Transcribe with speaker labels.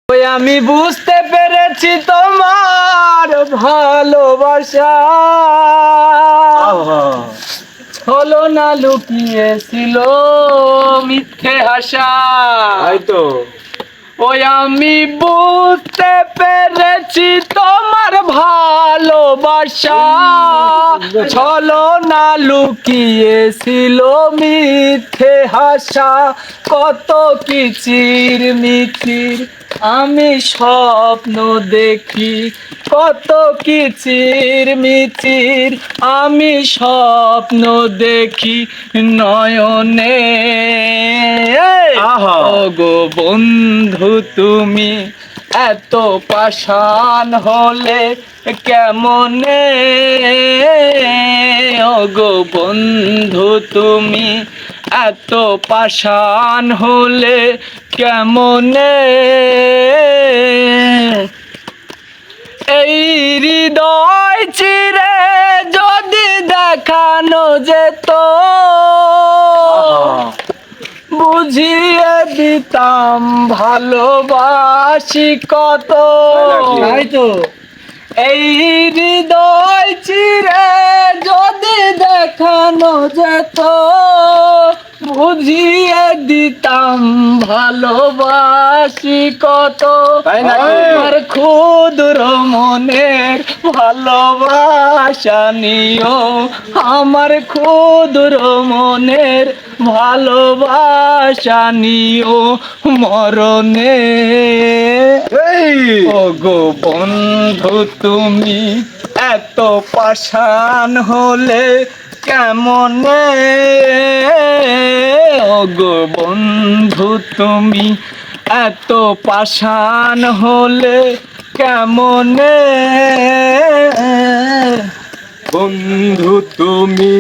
Speaker 1: ওই আমি বুঝতে পেরেছি তোমার ভালোবাসা হলো না, লুকিয়েছিল মিথ্যে আশা।
Speaker 2: হয়তো
Speaker 1: ওই আমি বুঝতে পেরেছি তোমার ভালোবাসা ছলো না, লুকিয়েছিল মিথ্যে আশা। কত কিচির মিচির আমি স্বপ্ন দেখি, কত কিচির মিচির আমি স্বপ্ন দেখি নয়নে।
Speaker 2: আহা।
Speaker 1: ওগো বন্ধু তুমি এত পাষাণ হলে কেমনে, ওগো বন্ধু তুমি এত পাষাণ হলে কেমনে। এই হৃদয় চিরে যদি দেখানো যেত বুঝিয়ে দিতাম ভালোবাসি কত।
Speaker 2: তাই
Speaker 1: তো এই হৃদয় চিরে যদি দেখানো যেত বুঝিয়ে দিতাম ভালোবাসি কত।
Speaker 2: তাই নাকি?
Speaker 1: আমার ক্ষুদ্র মনের ভালোবাসা নিও, আমার ক্ষুদ্র মনের ভালোবাসা নিও মরণে। ওগো বন্ধু তুমি এত পাষাণ হলে কেমনে, ওগো বন্ধু তুমি এত পাষাণ হলে কেমনে।
Speaker 2: বন্ধু তুমি